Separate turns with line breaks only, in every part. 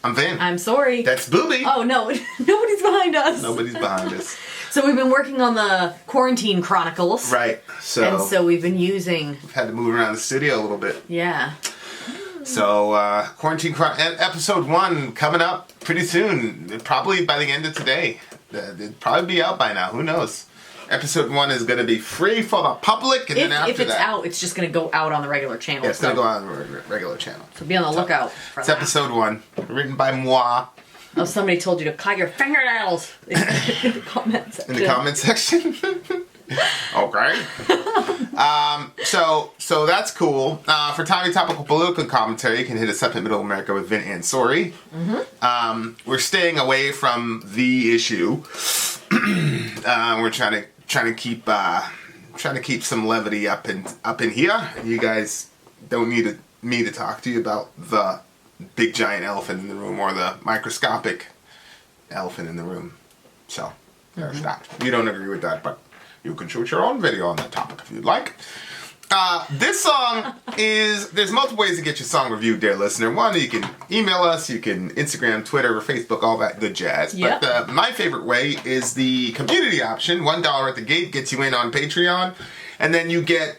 I'm Vin.
I'm Sori.
That's Booby.
Oh, no. Nobody's behind us.
Nobody's behind us.
So we've been working on the Quarantine Chronicles.
Right.
And so we've been using...
We've had to move around the studio a little bit.
Yeah.
So, Quarantine episode 1 coming up pretty soon. Probably by the end of today. It'll probably be out by now. Who knows? Episode 1 is going to be free for the public, and then after
if it's out, it's just going to go out on the regular channel.
Yeah, it's going to go on the regular channel.
So be on the lookout for
it's
that.
It's episode 1, written by moi.
Oh, somebody told you to cut your fingernails in the comment section.
In the comment section? Okay. So that's cool. For timely topical political commentary, you can hit us up in Middle America with Vin and Sori. Mm-hmm. We're staying away from the issue. We're trying to keep some levity up in here. You guys don't need me to talk to you about the big giant elephant in the room or the microscopic elephant in the room. So there's that. You don't agree with that, but you can shoot your own video on that topic if you'd like. This song there's multiple ways to get your song reviewed, dear listener. One, you can email us, you can Instagram, Twitter, or Facebook, all that good jazz.
Yep.
But my favorite way is the community option. $1 at the gate gets you in on Patreon. And then you get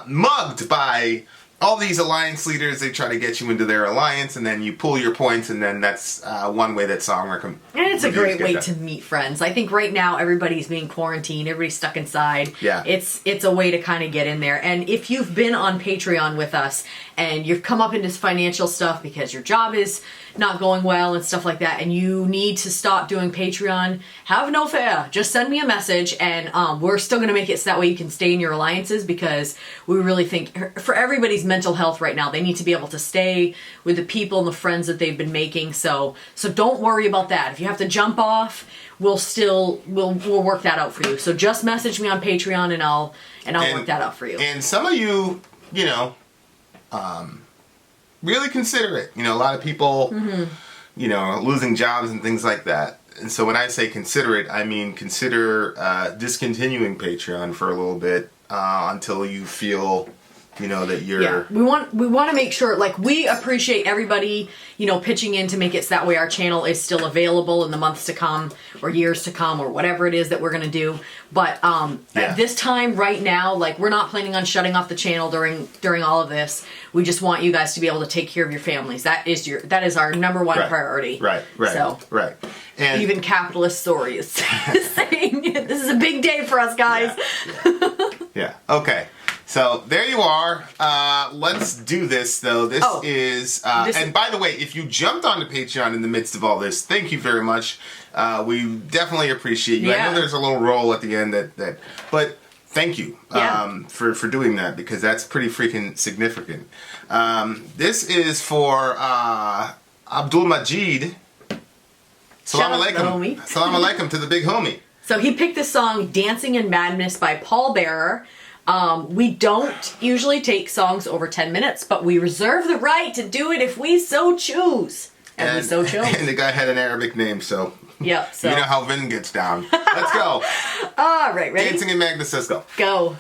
mugged by all these alliance leaders. They try to get you into their alliance, and then you pull your points, and then that's one way that song
And it's a great way to meet friends. I think right now everybody's being quarantined, everybody's stuck inside.
Yeah.
It's a way to kind of get in there. And if you've been on Patreon with us and you've come up into financial stuff because your job is not going well and stuff like that, and you need to stop doing Patreon, have no fear. Just send me a message, and we're still going to make it so that way you can stay in your alliances, because we really think for everybody's mental health right now, they need to be able to stay with the people and the friends that they've been making. So don't worry about that. If you have to jump off, we'll work that out for you. So just message me on Patreon, and I'll work that out for you.
And some of you, really consider it. A lot of people, losing jobs and things like that. And so when I say consider it, I mean consider discontinuing Patreon for a little bit until you feel, that you're...
Yeah, we want to make sure, we appreciate everybody, pitching in to make it so that way our channel is still available in the months to come or years to come or whatever it is that we're going to do. But at this time right now, we're not planning on shutting off the channel during all of this. We just want you guys to be able to take care of your families. That is our number one priority.
Right. And
even capitalist Sori is saying this is a big day for us, guys.
Yeah. Okay. So there you are. Let's do this, though. This is... and by the way, if you jumped onto Patreon in the midst of all this, thank you very much. We definitely appreciate you.
Yeah.
I know there's a little roll at the end but thank you for doing that, because that's pretty freaking significant. This is for Abdul Majid. Salam alaikum. Salam alaikum to the big homie.
So he picked the song Dancing in Madness by Pallbearer. We don't usually take songs over 10 minutes, but we reserve the right to do it if we so choose. And we so chose.
And the guy had an Arabic name, so...
Yep, so...
You know how Vin gets down. Let's go.
All right, ready?
Dancing in Madness, let's go.
Go.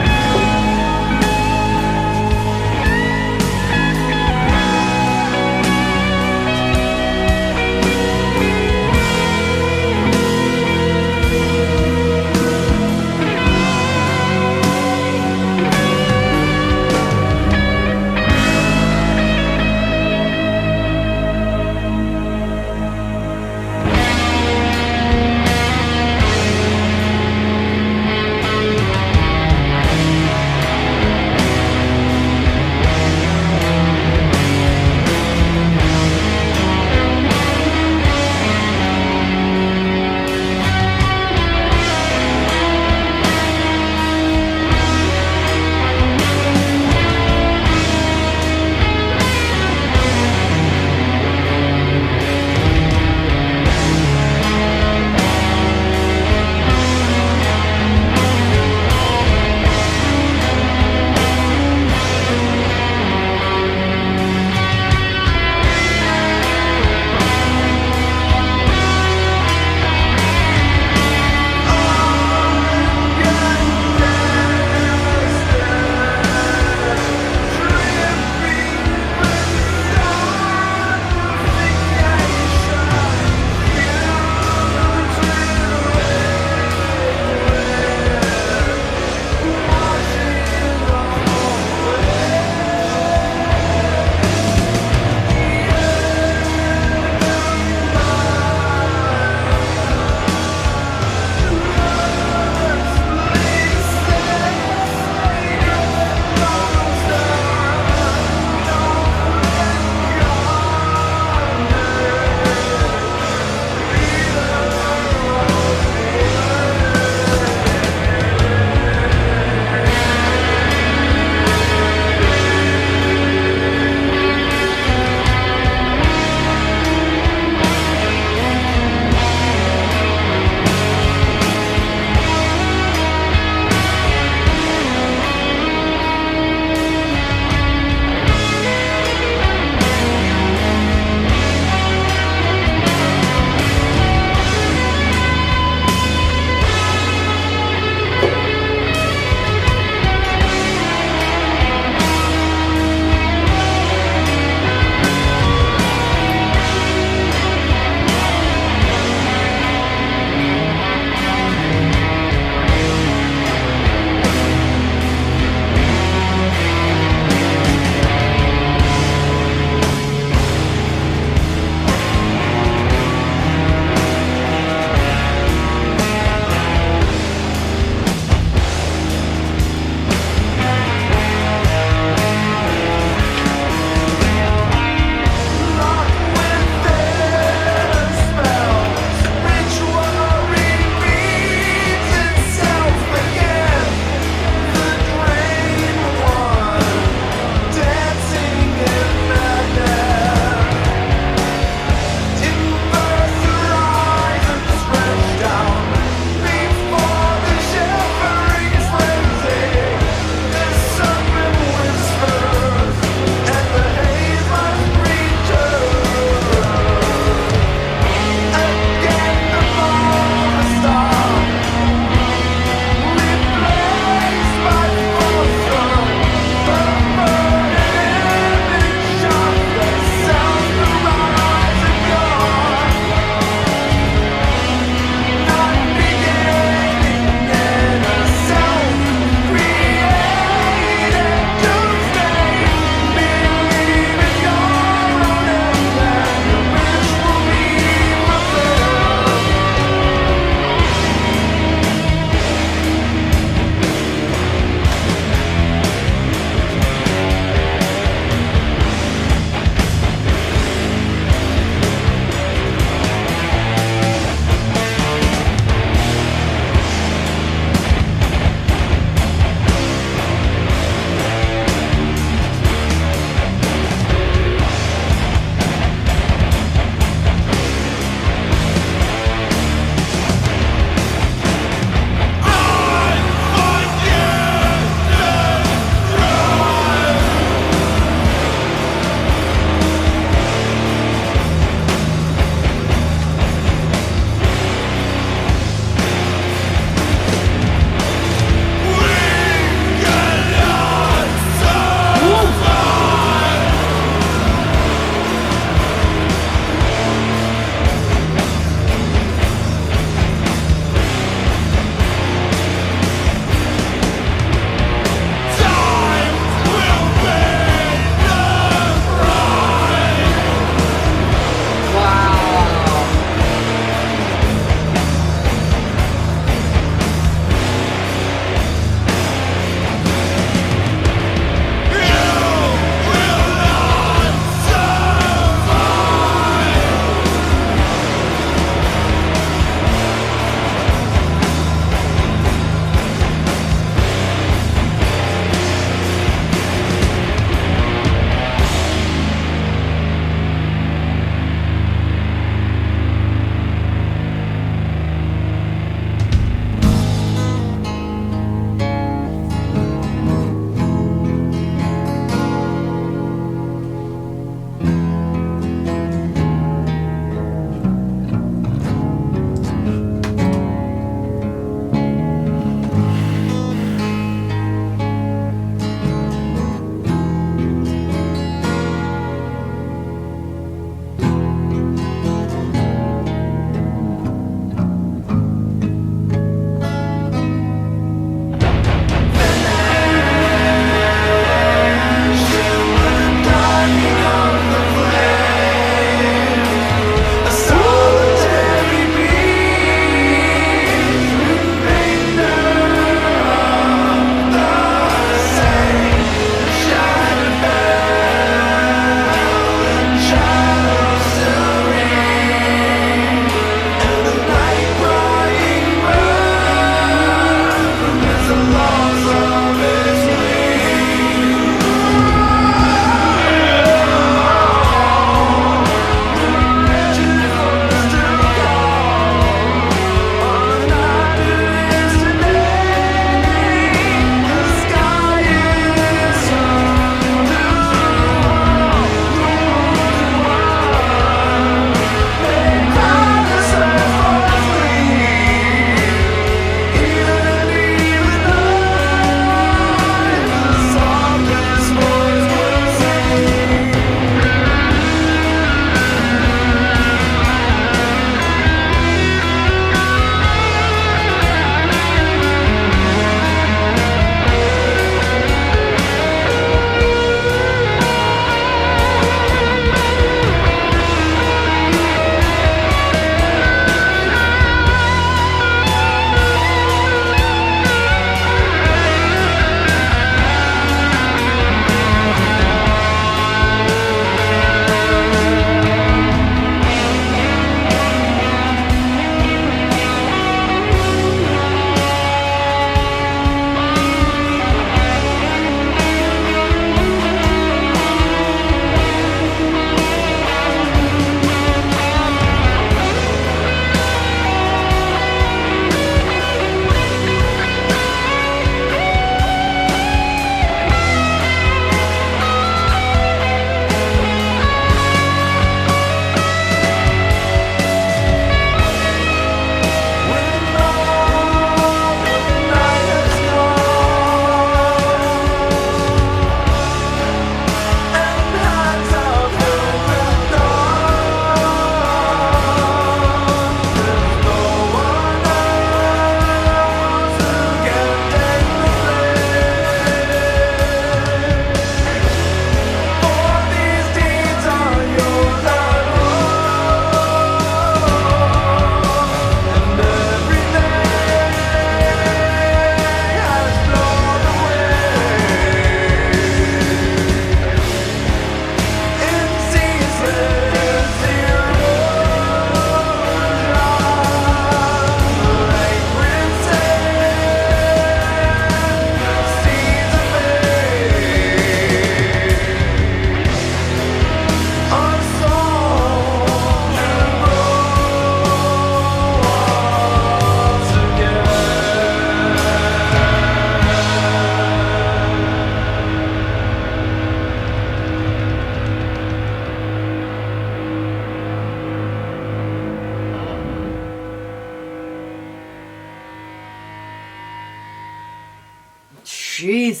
Jeez,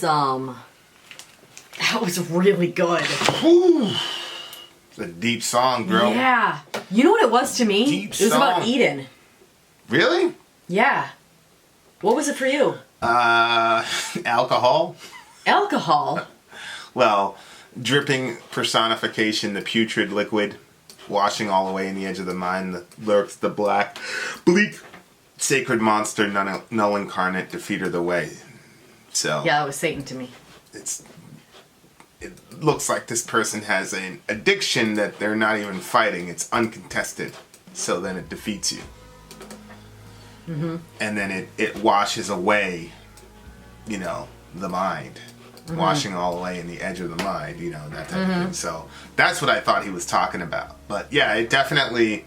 that was really good.
Whew. It's a deep song, girl.
Yeah. You know what it was to me?
Deep
it was
song.
about Eden.
Really?
Yeah. What was it for you?
Alcohol.
Alcohol?
Well, dripping personification, the putrid liquid, washing all away in the edge of the mind, the lurks, the black, bleak, sacred monster, null incarnate, defeater the way. So
Yeah, that was Satan to me.
it looks like this person has an addiction that they're not even fighting. It's uncontested. So then it defeats you. Mm-hmm. And then it washes away, the mind. Mm-hmm. Washing all away in the edge of the mind, that type of thing. So that's what I thought he was talking about. But yeah, it definitely,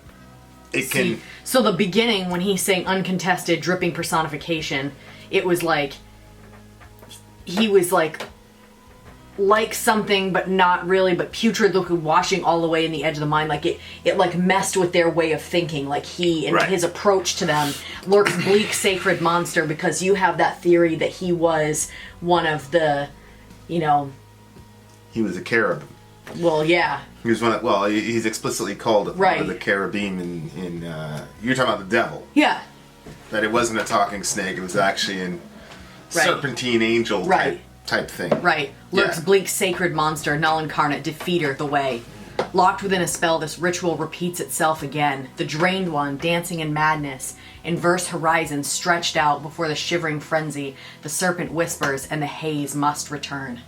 can...
So the beginning, when he's saying uncontested, dripping personification, it was like, he was like something, but not really, but putrid liquid washing all the way in the edge of the mind. Like it like messed with their way of thinking. Like he and his approach to them lurks bleak sacred monster, because you have that theory that he was one of the,
He was a cherub.
Well, yeah.
He was one of, he's explicitly called one of the cherubim in you're talking about the devil.
Yeah.
That it wasn't a talking snake, it was actually an serpentine angel type thing.
Right. Lurks bleak sacred monster, null incarnate, defeater the way. Locked within a spell, this ritual repeats itself again. The drained one, dancing in madness. Inverse horizons stretched out before the shivering frenzy. The serpent whispers, and the haze must return.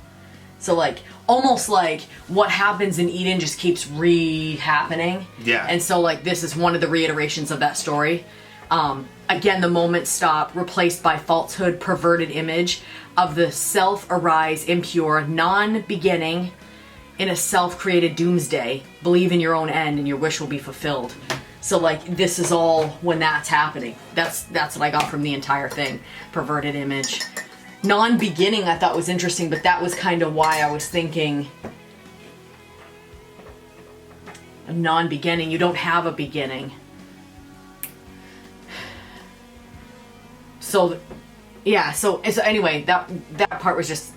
So, almost like what happens in Eden just keeps re-happening.
Yeah.
And so, this is one of the reiterations of that story. Again, the moment stop, replaced by falsehood, perverted image of the self arise impure, non-beginning in a self-created doomsday. Believe in your own end and your wish will be fulfilled. So this is all when that's happening. That's what I got from the entire thing. Perverted image. Non-beginning I thought was interesting, but that was kind of why I was thinking a non-beginning. You don't have a beginning. So anyway, that part was just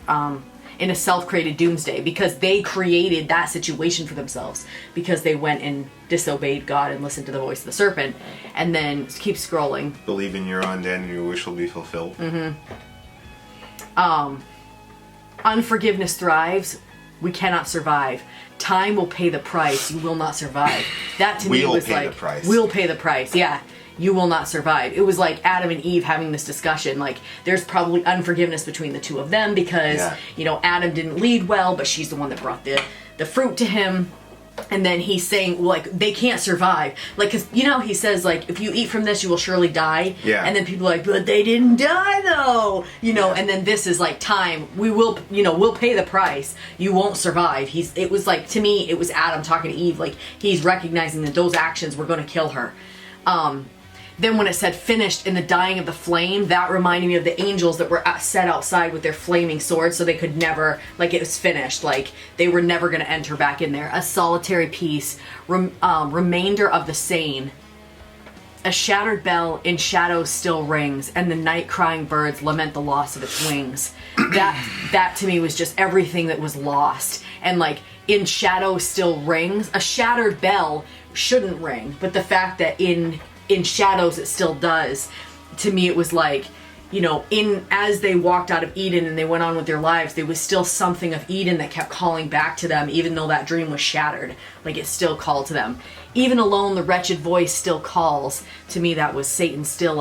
in a self-created doomsday, because they created that situation for themselves, because they went and disobeyed God and listened to the voice of the serpent. And then keep scrolling. Believe in your own end and your wish will be fulfilled. Mm-hmm. Unforgiveness thrives. We cannot survive. Time will pay the price. You will not survive. That to me was like, we'll pay the price. Yeah. You will not survive. It was like Adam and Eve having this discussion. There's probably unforgiveness between the two of them because, Adam didn't lead well, but she's the one that brought the fruit to him. And then he's saying, they can't survive. Because, he says, if you eat from this, you will surely die. Yeah. And then people are like, but they didn't die, though. And then this is time. We will, we'll pay the price. You won't survive. It was to me, it was Adam talking to Eve. He's recognizing that those actions were going to kill her. Then when it said finished in the dying of the flame, that reminded me of the angels that were set outside with their flaming swords, so they could never, it was finished. They were never going to enter back in there. A solitary piece, remainder of the sane. A shattered bell in shadows still rings, and the night crying birds lament the loss of its wings. That to me was just everything that was lost. And in shadows still rings. A shattered bell shouldn't ring, but the fact that in shadows it still does, to me it was as they walked out of Eden and they went on with their lives, there was still something of Eden that kept calling back to them, even though that dream was shattered. It still called to them. Even alone, the wretched voice still calls. To me, that was Satan still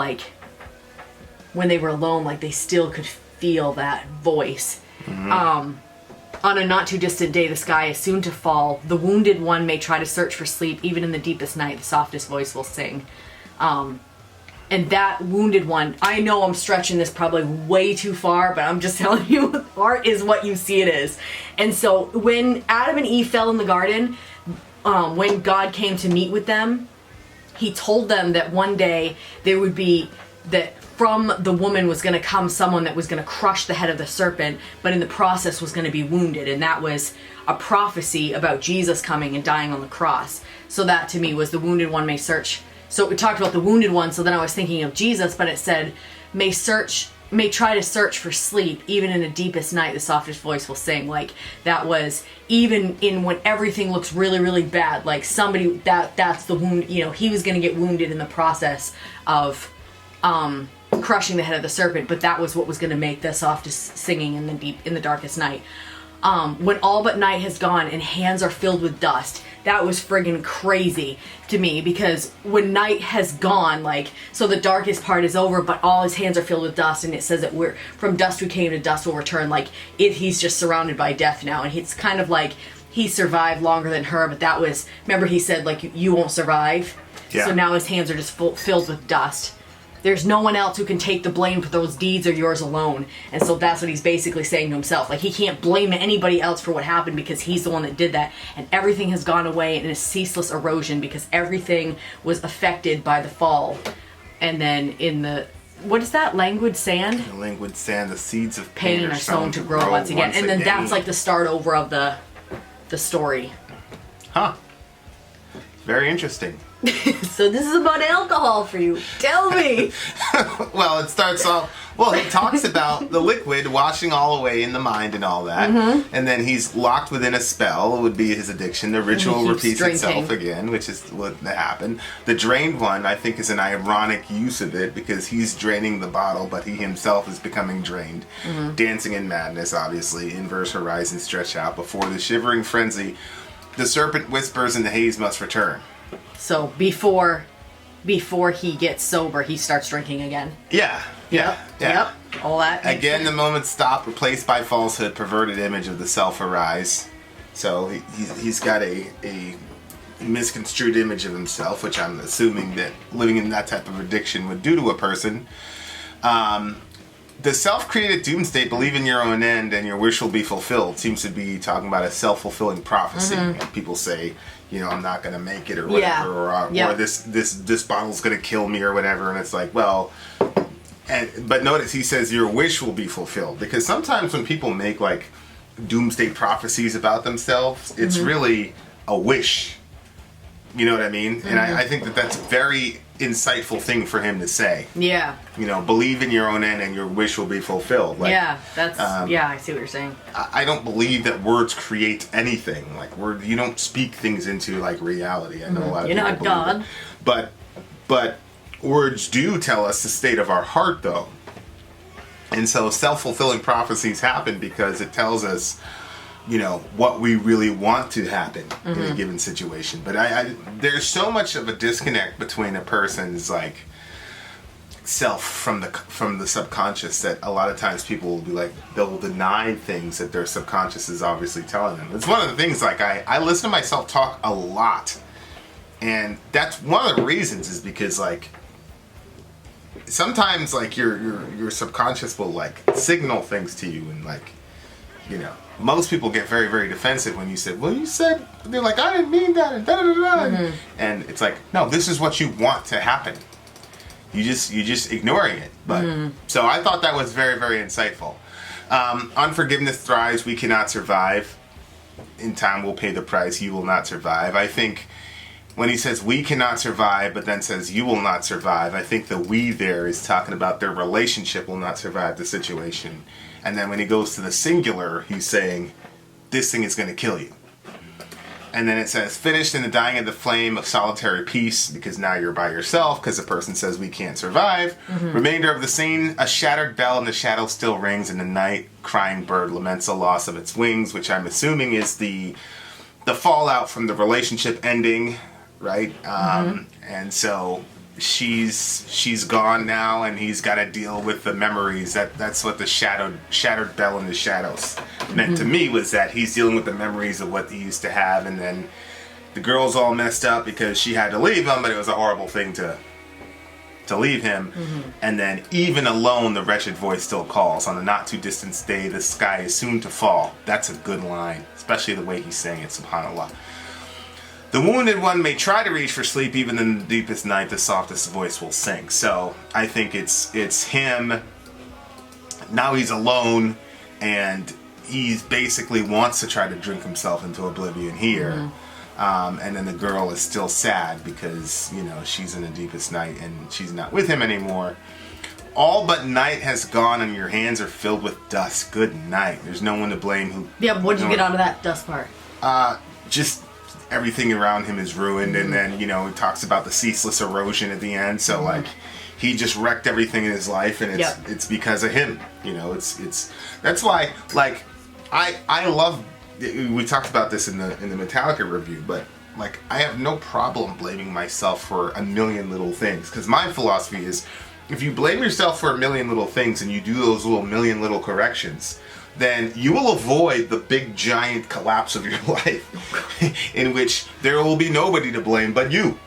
when they were alone, they still could feel that voice. Mm-hmm. On a not too distant day, the sky is soon to fall. The wounded one may try to search for sleep. Even in the deepest night, the softest voice will sing. And that wounded one, I know I'm stretching this probably way too far, but I'm just telling you, art is what you see it is. And so when Adam and Eve fell in the garden, when God came to meet with them, he told them that one day there would be, that from the woman was going to come someone that was going to crush the head of the serpent, but in the process was going to be wounded. And that was a prophecy about Jesus coming and dying on the cross. So that to me was the wounded one may search. So we talked about the wounded one, so then I was thinking of Jesus, but it said, may search may try to search for sleep, even in the deepest night, the softest voice will sing. Like, that was even in when everything looks really, really bad. Like, somebody, that's the wound, you know, he was going to get wounded in the process of crushing the head of the serpent, but that was what was going to make the softest singing in the darkest night. When all but night has gone and hands are filled with dust, that was friggin' crazy to me, because when night has gone, like, so the darkest part is over, but all his hands are filled with dust, and it says that we're from dust we came, to dust will return. Like, he's just surrounded by death now, and it's kind of like he survived longer than her, but that was, remember he said, like, you won't survive?
Yeah.
So now his hands are just filled with dust. There's no one else who can take the blame for those deeds, are yours alone. And so that's what he's basically saying to himself. Like, he can't blame anybody else for what happened, because he's the one that did that. And everything has gone away in a ceaseless erosion, because everything was affected by the fall. And then in the, what is that? Languid sand?
The languid sand, the seeds of
Pain are sown to grow once again. And then that's like the start over of the story.
Huh. Very interesting.
So this is about alcohol for you. Tell me.
Well, it starts off, well, he talks about the liquid washing all away in the mind and all that. Mm-hmm. And then he's locked within a spell, would be his addiction. The ritual repeats itself again, which is what happened. The drained one, I think, is an ironic use of it, because he's draining the bottle, but he himself is becoming drained. Mm-hmm. Dancing in madness, obviously. Inverse horizon stretch out. Before the shivering frenzy, the serpent whispers and the haze must return.
So before he gets sober, he starts drinking again.
Yeah.
Yep. All that.
Again, the moment stop, replaced by falsehood, perverted image of the self arise. So he's got a misconstrued image of himself, which I'm assuming that living in that type of addiction would do to a person. The self-created doomsday, believe in your own end and your wish will be fulfilled, seems to be talking about a self-fulfilling prophecy. Mm-hmm. And people say, you know, I'm not going to make it or whatever, or this bottle's going to kill me or whatever. And it's like, well, but notice he says your wish will be fulfilled, because sometimes when people make like doomsday prophecies about themselves, it's really a wish. You know what I mean? Mm-hmm. And I think that that's a very insightful thing for him to say. Yeah. You know, believe in your own end and your wish will be fulfilled. Like,
yeah, that's, I see what you're saying.
I don't believe that words create anything. Like, you don't speak things into, like, reality. I know a lot of people believe
God.
It. But words do tell us the state of our heart, though. And so self-fulfilling prophecies happen because it tells us, you know, what we really want to happen in a given situation. But there's so much of a disconnect between a person's like self from the subconscious that a lot of times people will be like, they'll deny things that their subconscious is obviously telling them. It's one of the things, like I listen to myself talk a lot, and that's one of the reasons is because like sometimes like your subconscious will like signal things to you, and like, you know, most people get very, very defensive when you say, well, you said, they're like, I didn't mean that, and da-da-da-da. Mm-hmm. And it's like, no, this is what you want to happen. You're just ignoring it. But so I thought that was very, very insightful. Unforgiveness thrives, we cannot survive. In time we'll pay the price, you will not survive. I think when he says we cannot survive, but then says you will not survive, I think the we there is talking about their relationship will not survive the situation. And then when he goes to the singular, he's saying, this thing is going to kill you. And then it says, finished in the dying of the flame of solitary peace, because now you're by yourself, because the person says we can't survive. Mm-hmm. Remainder of the scene, a shattered bell in the shadow still rings in the night. Crying bird laments the loss of its wings, which I'm assuming is the fallout from the relationship ending, right? And so she's gone now, and he's got to deal with the memories. That's what the shattered bell in the shadows meant to me, was that he's dealing with the memories of what he used to have, and then the girl's all messed up because she had to leave him, but it was a horrible thing to leave him. And then even alone the wretched voice still calls, on the not too distant day the sky is soon to fall. That's a good line, especially the way he's saying it, subhanAllah. The wounded one may try to reach for sleep, even in the deepest night, the softest voice will sing. So I think it's him. Now he's alone, and he basically wants to try to drink himself into oblivion here. And then the girl is still sad because, you know, she's in the deepest night and she's not with him anymore. all but night has gone and your hands are filled with dust. Good night. There's no one to blame who...
Yeah, what did you get out of that dust part?
Just everything around him is ruined, and then, you know, he talks about the ceaseless erosion at the end, so, like, he just wrecked everything in his life, and it's because of him, you know, it's that's why, like, I love, we talked about this in the Metallica review, but, like, I have no problem blaming myself for a million little things, because my philosophy is, if you blame yourself for a million little things and you do those little million little corrections, then you will avoid the big giant collapse of your life in which there will be nobody to blame but you.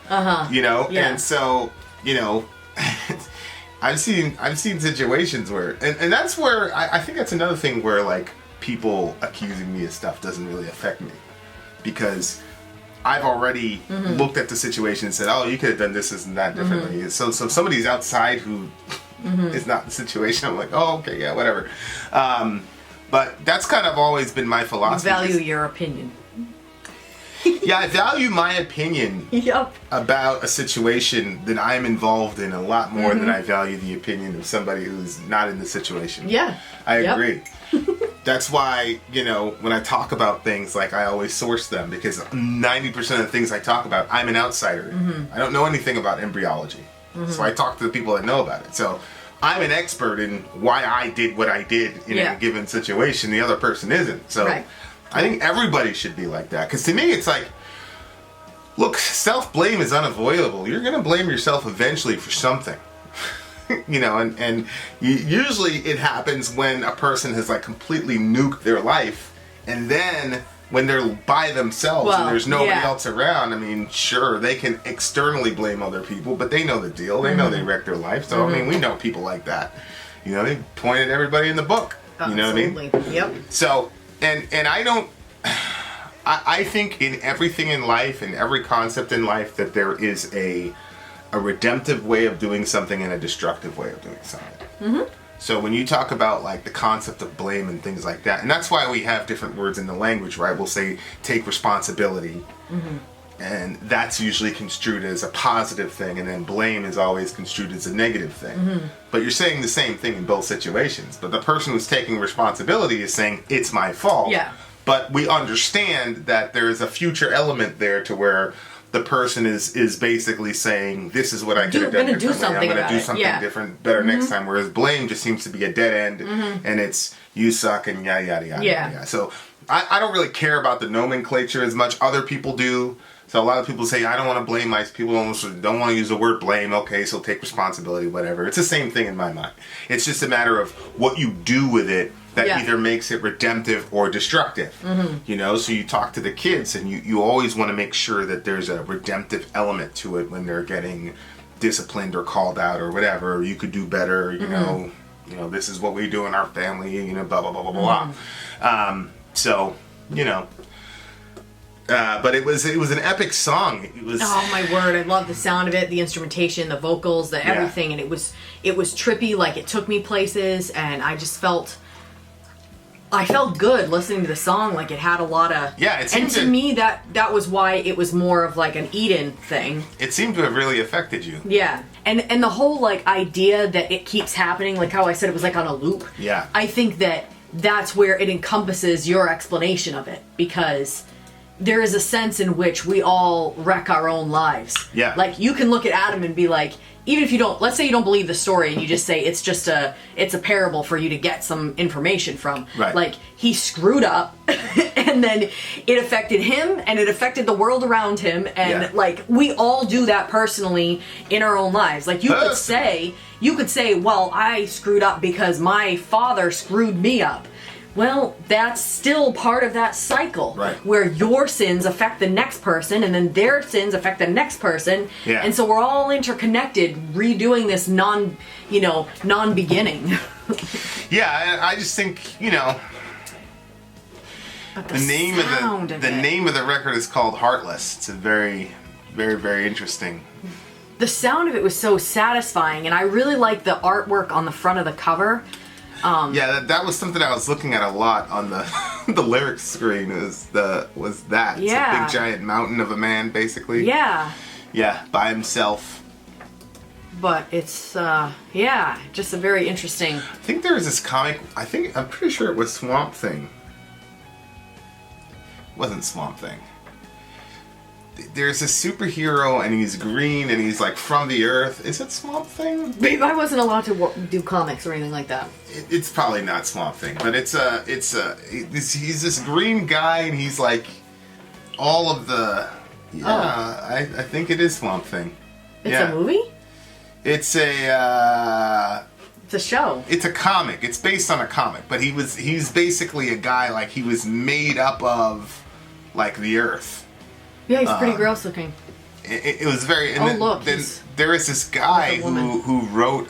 You know? Yeah. And so, you know, I've seen situations where, and that's where, I think that's another thing where, like, people accusing me of stuff doesn't really affect me. Because I've already looked at the situation and said, oh, you could have done this and that differently. So if somebody's outside who is not in the situation, I'm like, oh, okay, yeah, whatever. But that's kind of always been my philosophy.
You value your opinion.
Yeah, I value my opinion about a situation that I'm involved in a lot more than I value the opinion of somebody who's not in the situation.
Yeah.
I agree. That's why, you know, when I talk about things, like, I always source them, because 90% of the things I talk about, I'm an outsider. I don't know anything about embryology. So I talk to the people that know about it. So I'm an expert in why I did what I did in a given situation. The other person isn't. So I think everybody should be like that. Because to me, it's like, look, self-blame is unavoidable. You're going to blame yourself eventually for something. You know, and usually it happens when a person has, like, completely nuked their life. And then when they're by themselves and there's nobody else around, I mean, sure, they can externally blame other people, but they know the deal. They know they wrecked their life. So, I mean, we know people like that. You know, they pointed at everybody in the book. You know what I mean?
Yep.
So, and I don't... I think in everything in life, in every concept in life, that there is a redemptive way of doing something and a destructive way of doing something. So when you talk about, like, the concept of blame and things like that, and that's why we have different words in the language, right? We'll say, take responsibility, and that's usually construed as a positive thing, and then blame is always construed as a negative thing. But you're saying the same thing in both situations. But the person who's taking responsibility is saying, it's my fault.
Yeah.
But we understand that there is a future element there to where the person is basically saying, this is what I could have done differently. I'm going to do something different, better next time. Whereas blame just seems to be a dead end, and it's, you suck, and yada, yada, yada. Yeah. So I don't really care about the nomenclature as much. Other people do. So a lot of people say, I don't want to blame my people. Don't want to use the word blame. Okay, so take responsibility, whatever. It's the same thing in my mind. It's just a matter of what you do with it that either makes it redemptive or destructive. You know, so you talk to the kids, and you always want to make sure that there's a redemptive element to it when they're getting disciplined or called out or whatever. Or you could do better. You know, this is what we do in our family. You know, blah blah blah blah blah. So, you know. But it was an epic song. It was,
oh my word, I love the sound of it, the instrumentation, the vocals, the everything, and it was trippy. Like, it took me places, and I felt good listening to the song. Like, it had a lot of... Yeah, it seemed and to me, that was why it was more of, like, an Eden thing.
It seemed to have really affected you.
Yeah. And the whole, like, idea that it keeps happening, like how I said it was, like, on a loop.
Yeah.
I think that's where it encompasses your explanation of it, because there is a sense in which we all wreck our own lives.
Yeah.
Like, you can look at Adam and be like, even if you don't, let's say you don't believe the story and you just say it's a parable for you to get some information from.
Right.
Like, he screwed up and then it affected him and it affected the world around him, and like, we all do that personally in our own lives. Like, you could say, well, I screwed up because my father screwed me up. Well, that's still part of that cycle,
right,
where your sins affect the next person, and then their sins affect the next person, and so we're all interconnected, redoing this non-beginning.
Yeah, I just think, the name of the record is called Heartless. It's a very, very, very interesting.
The sound of it was so satisfying, and I really like the artwork on the front of the cover.
That was something I was looking at a lot on the the lyrics screen. Was that? It's a big giant mountain of a man, basically.
Yeah.
Yeah, by himself.
but it's yeah, just a very interesting.
I think there was this comic. I'm pretty sure it was Swamp Thing. It wasn't Swamp Thing. There's a superhero and he's green and he's like from the earth. Is it Swamp Thing?
Babe, I wasn't allowed to do comics or anything like that.
It's probably not Swamp Thing, but he's this green guy and he's like all of the. I think it is Swamp Thing.
It's a movie?
It's a
show.
It's a comic. It's based on a comic, but he's basically a guy like he was made up of like the earth.
Yeah, he's pretty gross looking.
It was very.
And
then there is this guy who wrote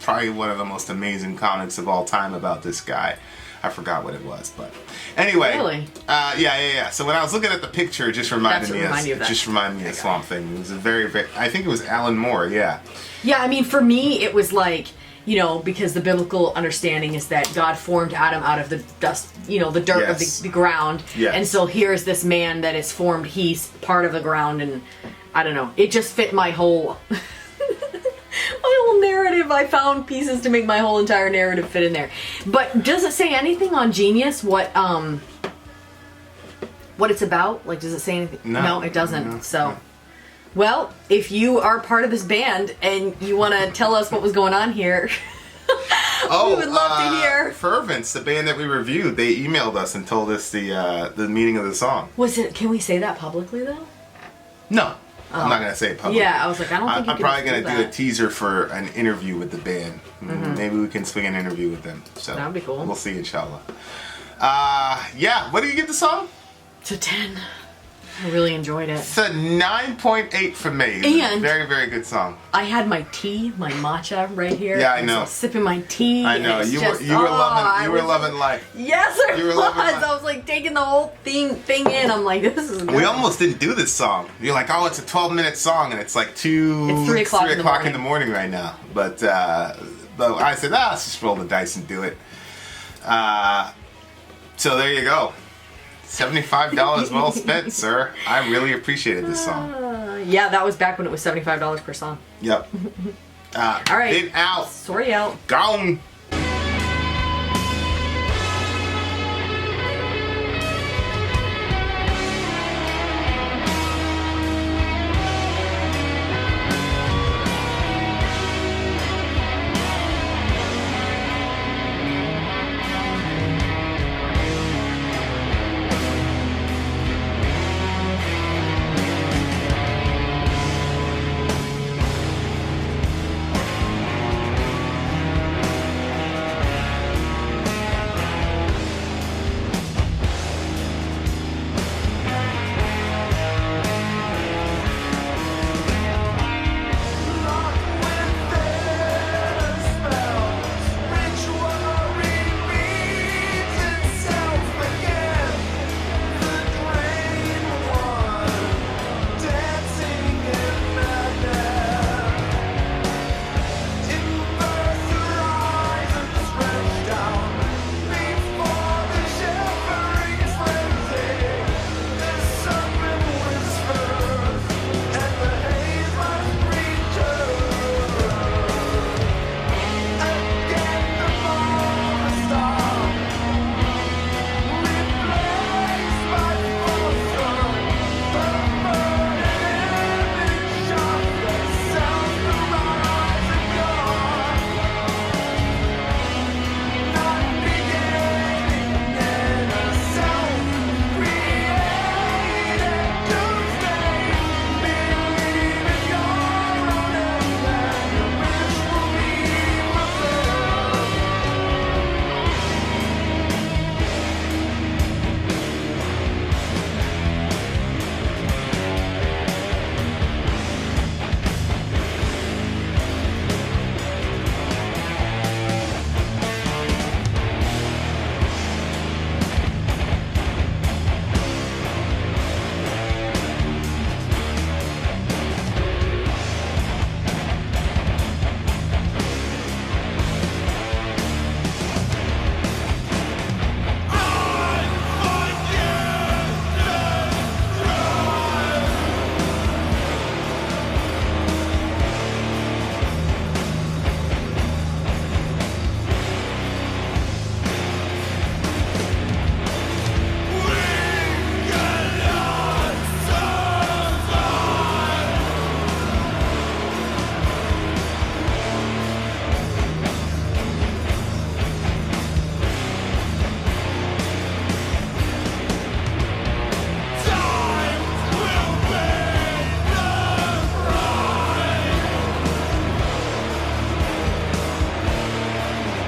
probably one of the most amazing comics of all time about this guy. I forgot what it was, but anyway.
Really?
Yeah. So when I was looking at the picture, it just reminded me of Swamp Thing. It was a very, very. I think it was Alan Moore. Yeah.
Yeah, I mean, for me, it was like, you know, because the biblical understanding is that God formed Adam out of the dust, you know, the dirt of the ground.
Yes.
And so here's this man that is formed, he's part of the ground, and I don't know. It just fit my whole narrative. I found pieces to make my whole entire narrative fit in there. But does it say anything on Genius what it's about? Like, does it say anything? No, it doesn't.
No.
So, well, if you are part of this band and you want to tell us what was going on here, we would love to hear.
Fervence, the band that we reviewed, they emailed us and told us the meaning of the song.
Was it? Can we say that publicly though?
No. I'm not going to say it publicly.
Yeah, I was like, I don't think
I'm probably going to do a teaser for an interview with the band. Mm-hmm. Maybe we can swing an interview with them. So
that would be cool.
We'll see, inshallah. Yeah, what do you give the song?
It's a 10. I really enjoyed it.
It's a 9.8 for me.
And
very, very good song.
I had my tea, my matcha right here.
Yeah, I know.
So I was sipping my tea.
I know. You were loving life.
Yes, I was. I was like taking the whole thing in. I'm like, this is good.
We almost didn't do this song. You're like, oh, it's a 12-minute song, and it's like
It's 3 o'clock
in the morning right now. But I said, let's just roll the dice and do it. So there you go. $75 well spent, sir. I really appreciated this song.
Yeah, that was back when it was $75 per song.
Yep.
All right.
Vin out.
Sori out.
Gone.